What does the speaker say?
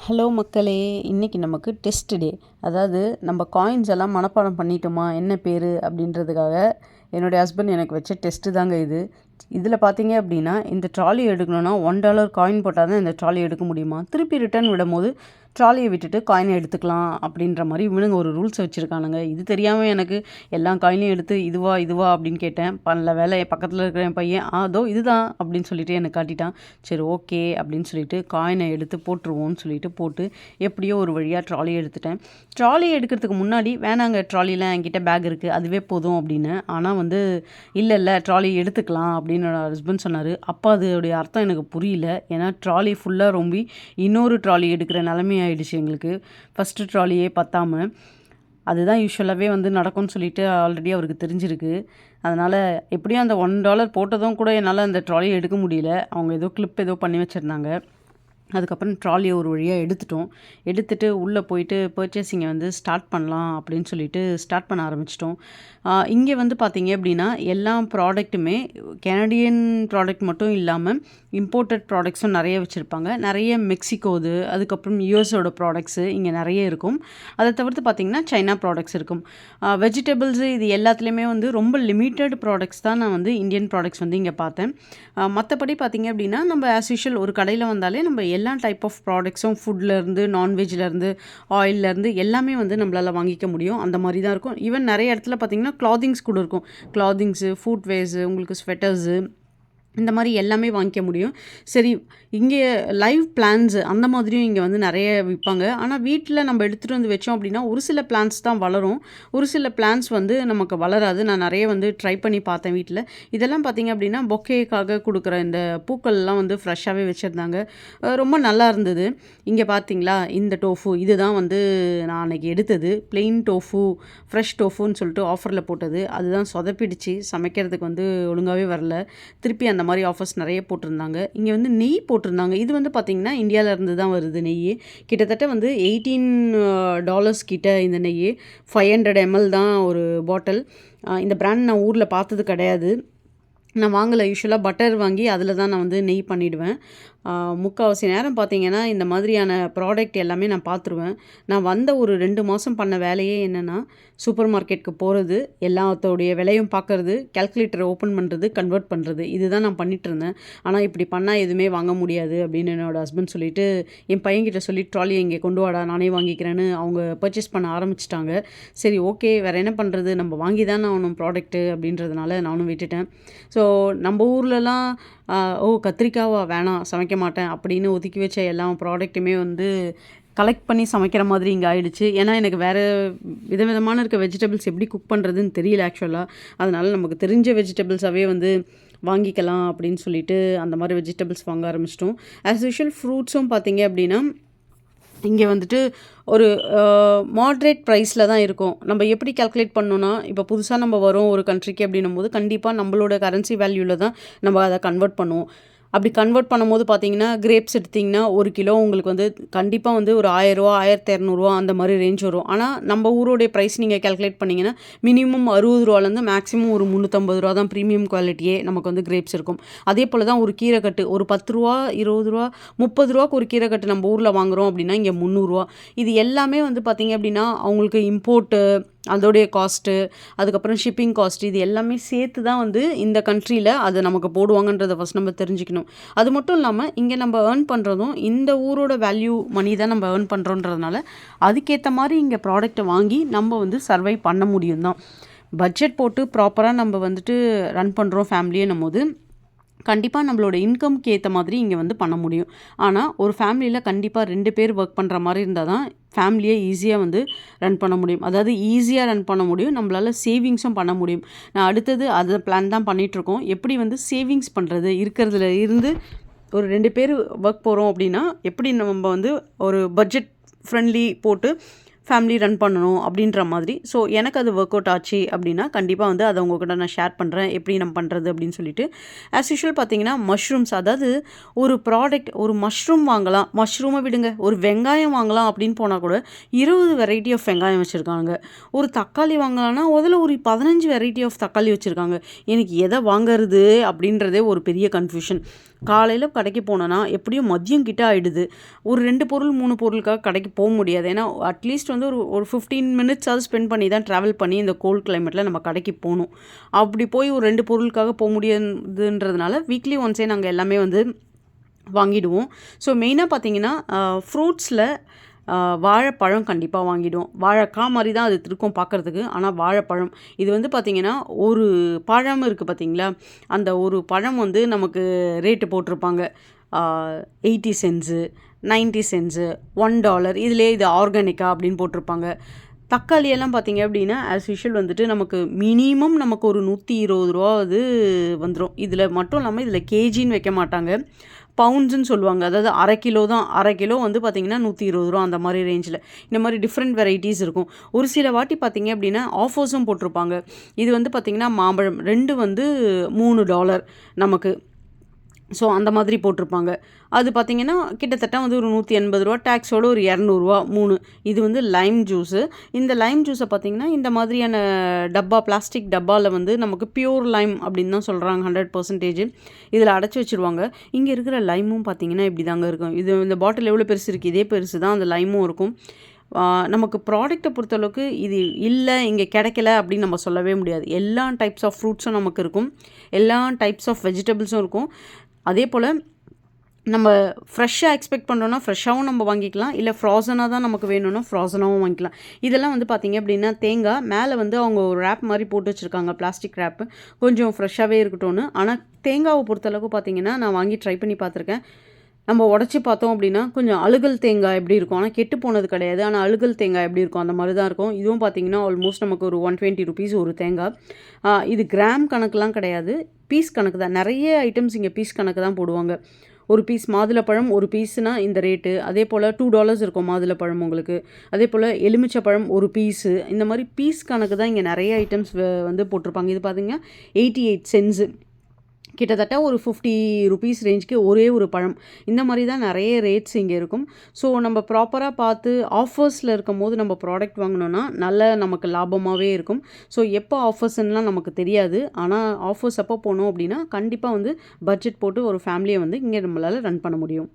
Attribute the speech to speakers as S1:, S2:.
S1: Hello மக்களே, இன்றைக்கி நமக்கு டெஸ்ட் டே. அதாவது நம்ம காயின்ஸ் எல்லாம் மனப்பாடம் பண்ணிட்டோமா, என்ன பேர் அப்படின்றதுக்காக என்னுடைய ஹஸ்பண்ட் எனக்கு வச்ச டெஸ்ட்டு தாங்க இது. இதில் பார்த்தீங்க அப்படின்னா, இந்த ட்ராலி எடுக்கணுன்னா $1 காயின் போட்டால் தான் இந்த ட்ராலி எடுக்க முடியுமா, திருப்பி ரிட்டர்ன் விடும்போது ட்ராலியை விட்டுட்டு காயினை எடுத்துக்கலாம் அப்படின்ற மாதிரி இவனுங்க ஒரு ரூல்ஸ் வச்சுருக்கானுங்க. இது தெரியாமல் எனக்கு எல்லா காயினையும் எடுத்து இதுவா இதுவா அப்படின்னு கேட்டேன். பண்ணல வேலை என் பக்கத்தில் இருக்கிற என் பையன் அதோ இதுதான் அப்படின்னு சொல்லிட்டு எனக்கு காட்டிட்டான். சரி ஓகே அப்படின்னு சொல்லிட்டு காயினை எடுத்து போட்டுருவோம்னு சொல்லிட்டு போட்டு எப்படியோ ஒரு வழியாக ட்ராலி எடுத்துட்டேன். ட்ராலி எடுக்கிறதுக்கு முன்னாடி வேணாங்க, ட்ராலிலாம் என்கிட்ட பேக் இருக்குது அதுவே போதும் அப்படின்னு. ஆனால் இல்லை ட்ராலி எடுத்துக்கலாம் அப்படின்னு என்னோட ஹஸ்பண்ட் சொன்னார். அப்போ அதோடைய அர்த்தம் எனக்கு புரியல. ஏன்னா ட்ராலி ஃபுல்லாக ரொம்ப இன்னொரு ட்ராலி எடுக்கிற நிலைமை ஆயிடுச்சு எங்களுக்கு. ஃபஸ்ட்டு ட்ராலியே பத்தாமல். அதுதான் யூஸ்வலாகவே நடக்கும்னு சொல்லிட்டு ஆல்ரெடி அவருக்கு தெரிஞ்சிருக்கு. அதனால் எப்படியும் அந்த $1 போட்டதும் கூட என்னால் அந்த ட்ராலியை எடுக்க முடியல. அவங்க ஏதோ கிளிப் ஏதோ பண்ணி வச்சுருந்தாங்க. அதுக்கப்புறம் ட்ராலியை ஒரு வழியாக எடுத்துகிட்டு உள்ளே போயிட்டு பர்ச்சேசிங்கை ஸ்டார்ட் பண்ணலாம் அப்படின்னு சொல்லிட்டு ஸ்டார்ட் பண்ண ஆரம்பிச்சிட்டோம். இங்கே பார்த்தீங்க அப்படின்னா எல்லா ப்ராடக்ட்டுமே கெனடியன் ப்ராடக்ட் மட்டும் இல்லாமல் இம்போர்ட்டட் ப்ராடக்ட்ஸும் நிறைய வச்சுருப்பாங்க. நிறைய மெக்சிகோது, அதுக்கப்புறம் யூஎஸோட ப்ராடக்ட்ஸு இங்கே நிறைய இருக்கும். அதை தவிர்த்து பார்த்திங்கன்னா சைனா ப்ராடக்ட்ஸ் இருக்கும். வெஜிடபிள்ஸு இது எல்லாத்துலேயுமே ரொம்ப லிமிட்டட் ப்ராடக்ட்ஸ் தான் நான் இந்தியன் ப்ராடக்ட்ஸ் இங்கே பார்த்தேன். மற்றபடி பார்த்திங்க அப்படின்னா நம்ம ஆஸ் யூஷுவல் ஒரு கடையில் வந்தாலே நம்ம எல்லா டைப் ஆஃப் ப்ராடக்ட்ஸும் ஃபுட்லேருந்து நான்வெஜ்லேருந்து ஆயிலேருந்து எல்லாமே நம்மளால் வாங்கிக்க முடியும். அந்த மாதிரி தான் இருக்கும். ஈவன் நிறைய இடத்துல பார்த்திங்கன்னா கிளாத்திங்ஸ் கூட இருக்கும். கிளாத்திங்ஸு, ஃபுட்வேர்ஸு, உங்களுக்கு ஸ்வெட்டர்ஸு, இந்த மாதிரி எல்லாமே வாங்கிக்க முடியும். சரி, இங்கே லைவ் பிளான்ஸு அந்த மாதிரியும் இங்கே நிறைய விற்பாங்க. ஆனால் வீட்டில் நம்ம எடுத்துகிட்டு வச்சோம் அப்படின்னா ஒரு சில பிளான்ஸ் தான் வளரும், ஒரு சில பிளான்ஸ் நமக்கு வளராது. நான் நிறைய ட்ரை பண்ணி பார்த்தேன் வீட்டில். இதெல்லாம் பார்த்திங்க அப்படின்னா பொக்கேக்காக கொடுக்குற இந்த பூக்கள்லாம் ஃப்ரெஷ்ஷாகவே வச்சுருந்தாங்க. ரொம்ப நல்லா இருந்தது. இங்கே பார்த்தீங்களா, இந்த டோஃபு இதுதான் நான் அன்றைக்கி எடுத்தது. பிளெயின் டோஃபு, ஃப்ரெஷ் டோஃபுன்னு சொல்லிட்டு ஆஃபரில் போட்டது. அதுதான் சொதப்பிடுச்சு, சமைக்கிறதுக்கு ஒழுங்காகவே வரல. திருப்பி அந்த மாதிரி ஆஃபர்ஸ் நிறைய போட்டிருந்தாங்க. இங்கே நெய் போட்டிருந்தாங்க. இது பார்த்திங்கன்னா இந்தியாவிலேருந்து தான் வருது நெய். கிட்டத்தட்ட $18 கிட்ட இந்த நெய். 500 ml தான் ஒரு பாட்டில். இந்த பிராண்ட் நான் ஊரில் பார்த்தது கிடையாது. நான் வாங்கலை. யூஸ்வலாக பட்டர் வாங்கி அதில் தான் நான் நெய் பண்ணிவிடுவேன். முக்கால்வாசி நேரம் பார்த்திங்கன்னா இந்த மாதிரியான ப்ராடக்ட் எல்லாமே நான் பார்த்துருவேன். நான் வந்த ஒரு 2 மாதம் பண்ண வேலையே என்னென்னா, சூப்பர் மார்க்கெட்டுக்கு போகிறது, எல்லாத்தோடைய விலையும் பார்க்குறது, கால்குலேட்டரை ஓப்பன் பண்ணுறது, கன்வெர்ட் பண்ணுறது, இதுதான் நான் பண்ணிகிட்ருந்தேன். ஆனால் இப்படி பண்ணால் எதுவுமே வாங்க முடியாது அப்படின்னு என்னோடய ஹஸ்பண்ட் சொல்லிவிட்டு என் பையன்கிட்ட சொல்லி ட்ராலியை இங்கே கொண்டு வாடா நானே வாங்கிக்கிறேன்னு அவங்க பர்ச்சேஸ் பண்ண ஆரம்பிச்சிட்டாங்க. சரி ஓகே, வேறு என்ன பண்ணுறது, நம்ம வாங்கி தானே ஆகணும் ப்ராடக்ட்டு அப்படின்றதுனால நானும் விட்டுட்டேன். ஸோ நம்ம ஊர்லலாம் கத்திரிக்காவா வேணாம் சமைக்க மாட்டேன் அப்படின்னு ஒதுக்கி வச்ச எல்லா ப்ராடக்ட்டுமே கலெக்ட் பண்ணி சமைக்கிற மாதிரி இங்கே ஆயிடுச்சு. ஏன்னா எனக்கு வேறு விதவிதமான இருக்க வெஜிடபிள்ஸ் எப்படி குக் பண்ணுறதுன்னு தெரியல ஆக்சுவலாக. அதனால் நமக்கு தெரிஞ்ச வெஜிடபிள்ஸாகவே வாங்கிக்கலாம் அப்படின்னு சொல்லிட்டு அந்த மாதிரி வெஜிடபிள்ஸ் வாங்க ஆரம்பிச்சிட்டோம். ஆஸ் யூஷுவல் ஃப்ரூட்ஸும் பார்த்திங்க அப்படின்னா இங்கே ஒரு மாட்ரேட் ப்ரைஸில் தான் இருக்கும். நம்ம எப்படி கால்குலேட் பண்ணோன்னா, இப்போ புதுசாக நம்ம வரோம் ஒரு கண்ட்ரிக்கு அப்படின்னும் போது கண்டிப்பாக நம்மளோட கரன்சி வேல்யூவில் தான் நம்ம அதை கன்வெர்ட் பண்ணுவோம். அப்படி கன்வெர்ட் பண்ணும்போது பார்த்தீங்கன்னா, கிரேப்ஸ் எடுத்திங்கன்னா 1 கிலோ உங்களுக்கு கண்டிப்பாக ஒரு $1000, $1200 அந்த மாதிரி ரேஞ்ச் வரும். ஆனால் நம்ம ஊரோடைய ப்ரைஸ் நீங்கள் கால்குலேட் பண்ணிங்கன்னா மினிமம் $60 மேக்ஸிமம் ஒரு $350 தான் ப்ரீமியம் குவாலிட்டியே நமக்கு கிரேப்ஸ் இருக்கும். அதே போல் தான் ஒரு கீரைக்கட்டு ஒரு $10, $20, $30 ஒரு கீரைக்கட்டு நம்ம ஊரில் வாங்குகிறோம் அப்படின்னா இங்கே $300. இது எல்லாமே பார்த்திங்க அப்படின்னா அவங்களுக்கு இம்போர்ட்டு, அதோடைய காஸ்ட்டு, அதுக்கப்புறம் ஷிப்பிங் காஸ்ட், இது எல்லாமே சேர்த்து தான் இந்த கண்ட்ரியில் அதை நமக்கு போடுவாங்கன்றதை ஃபஸ்ட் நம்ம தெரிஞ்சுக்கணும். அது மட்டும் இல்லாமல் இங்கே நம்ம ஏர்ன் பண்ணுறதும் இந்த ஊரோட வேல்யூ மணி தான் நம்ம ஏர்ன் பண்ணுறோன்றதுனால அதுக்கேற்ற மாதிரி இங்கே ப்ராடக்ட்டை வாங்கி நம்ம சர்வை பண்ண முடியும் தான். பட்ஜெட் போட்டு ப்ராப்பராக நம்ம ரன் பண்ணுறோம் ஃபேமிலியே போது கண்டிப்பாக நம்மளோட இன்கம்க்கு ஏற்ற மாதிரி இங்கே பண்ண முடியும். ஆனால் ஒரு ஃபேமிலியில் கண்டிப்பாக 2 பேர் ஒர்க் பண்ணுற மாதிரி இருந்தால் தான் ஃபேமிலியை ஈஸியாக ரன் பண்ண முடியும். அதாவது ஈஸியாக ரன் பண்ண முடியும், நம்மளால் சேவிங்ஸும் பண்ண முடியும். நான் அடுத்தது அதை பிளான் தான் பண்ணிகிட்ருக்கோம். எப்படி சேவிங்ஸ் பண்ணுறது, இருக்கிறதுல இருந்து ஒரு 2 பேர் ஒர்க் போகிறோம் அப்படின்னா எப்படி நம்ம ஒரு பட்ஜெட் ஃப்ரெண்ட்லி போட்டு ஃபேமிலி ரன் பண்ணணும் அப்படின்ற மாதிரி. ஸோ எனக்கு அது ஒர்க் அவுட் ஆச்சு அப்படின்னா கண்டிப்பாக வந்து அதை உங்ககிட்ட நான் ஷேர் பண்ணுறேன் எப்படி நம்ம பண்ணுறது அப்படின்னு சொல்லிட்டு. ஆஸ் யூஷுவல் பார்த்தீங்கன்னா மஷ்ரூம்ஸ், அதாவது ஒரு ப்ராடக்ட், ஒரு மஷ்ரூம் வாங்கலாம், மஷ்ரூமை விடுங்க, ஒரு வெங்காயம் வாங்கலாம் அப்படின்னு போனால் கூட 20 வெரைட்டி ஆஃப் வெங்காயம் வச்சுருக்காங்க. ஒரு தக்காளி வாங்கலாம்னா அதில் ஒரு 15 வெரைட்டி ஆஃப் தக்காளி வச்சுருக்காங்க. எனக்கு எதை வாங்குறது அப்படின்றதே ஒரு பெரிய கன்ஃபியூஷன். காலையில் கடைக்கு போனோன்னா எப்படியும் மதியம் கிட்ட ஆகிடுது. ஒரு 2 பொருள் 3 பொருளுக்காக கடைக்கு போக முடியாது. ஏன்னா அட்லீஸ்ட் வந்து ஒரு 15 மினிட்ஸாவது ஸ்பெண்ட் பண்ணி தான் ட்ராவல் பண்ணி இந்த கோல்ட் கிளைமேட்டில் நம்ம கடைக்கு போகணும். அப்படி போய் ஒரு 2 பொருளுக்காக போக முடியாதுன்றதுனால வீக்லி ஒன்ஸே நாங்கள் எல்லாமே வந்து வாங்கிடுவோம். ஸோ மெயினாக பார்த்தீங்கன்னா ஃப்ரூட்ஸில் வாழைப்பழம் கண்டிப்பாக வாங்கிடுவோம். வாழைக்காய் மாதிரி தான் அது இருக்கும் பார்க்குறதுக்கு, ஆனால் வாழைப்பழம் இது வந்து பார்த்திங்கன்னா ஒரு பழம் இருக்குது பார்த்தீங்களா, அந்த ஒரு பழம் வந்து நமக்கு ரேட்டு போட்டிருப்பாங்க 80 சென்ட்ஸு, 90 சென்ட்ஸு, $1 இதிலே இது ஆர்கானிக்கா அப்படின்னு போட்டிருப்பாங்க. தக்காளியெல்லாம் பார்த்தீங்க அப்படின்னா ஆஸ் யூஷுவல் வந்துட்டு நமக்கு மினிமம் நமக்கு ஒரு $120 அது வந்துடும். இதில் மட்டும் இல்லாமல் இதில் கேஜின்னு வைக்க மாட்டாங்க, பவுண்ட்ஸுன்னு சொல்லுவாங்க. அதாவது அரை கிலோ தான், அரை கிலோ வந்து பார்த்திங்கன்னா $120 அந்த மாதிரி ரேஞ்சில். இந்த மாதிரி டிஃப்ரெண்ட் வெரைட்டிஸ் இருக்கும். ஒரு சில வாட்டி பார்த்திங்க அப்படின்னா ஆஃபர்ஸும் போட்டிருப்பாங்க. இது வந்து பார்த்திங்கன்னா மாம்பழம் 2 வந்து $3 நமக்கு. ஸோ அந்த மாதிரி போட்டிருப்பாங்க. அது பார்த்திங்கன்னா கிட்டத்தட்ட வந்து ஒரு $180, டேக்ஸோடு ஒரு $200 3. இது வந்து லைம் ஜூஸு. இந்த லைம் ஜூஸை பார்த்திங்கன்னா இந்த மாதிரியான டப்பா, பிளாஸ்டிக் டப்பாவில் வந்து நமக்கு பியூர் லைம் அப்படின்னு தான் சொல்கிறாங்க, 100%. இதில் அடைச்சி வச்சுருவாங்க. இங்கே இருக்கிற லைமும் பார்த்திங்கன்னா இப்படி தாங்க இருக்கும். இது இந்த பாட்டில் எவ்வளோ பெருசு இருக்குது, இதே பெருசு தான் அந்த லைமும் இருக்கும். நமக்கு ப்ராடக்ட்டை பொறுத்தளவுக்கு இது இல்லை, இங்கே கிடைக்கல அப்படின்னு நம்ம சொல்லவே முடியாது. எல்லா டைப்ஸ் ஆஃப் ஃப்ரூட்ஸும் நமக்கு இருக்கும், எல்லா டைப்ஸ் ஆஃப் வெஜிடபிள்ஸும் இருக்கும். அதே போல் நம்ம ஃப்ரெஷ்ஷாக எக்ஸ்பெக்ட் பண்ணுறோன்னா ஃப்ரெஷ்ஷாகவும் நம்ம வாங்கிக்கலாம், இல்லை ஃப்ராசனாக தான் நமக்கு வேணும்னா ஃப்ராசனாகவும் வாங்கிக்கலாம். இதெல்லாம் வந்து பார்த்திங்க அப்படின்னா தேங்காய் மேலே வந்து அவங்க ஒரு ரேப் மாதிரி போட்டு வச்சுருக்காங்க, பிளாஸ்டிக் ரேப்பு, கொஞ்சம் ஃப்ரெஷ்ஷாகவே இருக்கட்டும்னு. ஆனால் தேங்காவை பொறுத்தளவுக்கு பார்த்திங்கன்னா நான் வாங்கி ட்ரை பண்ணி பார்த்துருக்கேன். நம்ம உடச்சி பார்த்தோம் அப்படின்னா கொஞ்சம் அழுகல் தேங்காய் எப்படி இருக்கும், ஆனால் கெட்டு போனது கிடையாது, ஆனால் அழுகல் தேங்காய் எப்படி இருக்கும் அந்த மாதிரி தான் இருக்கும். இதுவும் பார்த்திங்கன்னா ஆல்மோஸ்ட் நமக்கு ஒரு $120 ஒரு தேங்காய். இது கிராம் கணக்குலாம் கிடையாது, பீஸ் கணக்கு தான். நிறைய ஐட்டம்ஸ் இங்கே பீஸ் கணக்கு தான் போடுவாங்க. ஒரு பீஸ் மாதுளப்பழம் ஒரு பீஸுனா இந்த ரேட்டு, அதே போல் $2 இருக்கும் மாதுளப்பழம் உங்களுக்கு. அதே போல் எலுமிச்சப்பழம் ஒரு பீஸு, இந்த மாதிரி பீஸ் கணக்கு தான் இங்கே நிறைய ஐட்டம்ஸ் வந்து போட்டிருப்பாங்க. இது பார்த்திங்கன்னா 88 சென்ட்ஸு, கிட்டத்தட்ட ஒரு $50 ரேஞ்சுக்கு ஒரே ஒரு பழம். இந்த மாதிரி தான் நிறைய ரேட்ஸ் இங்கே இருக்கும். ஸோ நம்ம ப்ராப்பராக பார்த்து ஆஃபர்ஸில் இருக்கும் போது நம்ம ப்ராடக்ட் வாங்கினோன்னா நல்ல நமக்கு லாபமாகவே இருக்கும். ஸோ எப்போ ஆஃபர்ஸ்லாம் நமக்கு தெரியாது, ஆனால் ஆஃபர்ஸ் எப்போ போனோம் அப்படின்னா கண்டிப்பாக வந்து பட்ஜெட் போட்டு ஒரு ஃபேமிலியை வந்து இங்கே நம்மளால் ரன் பண்ண முடியும்.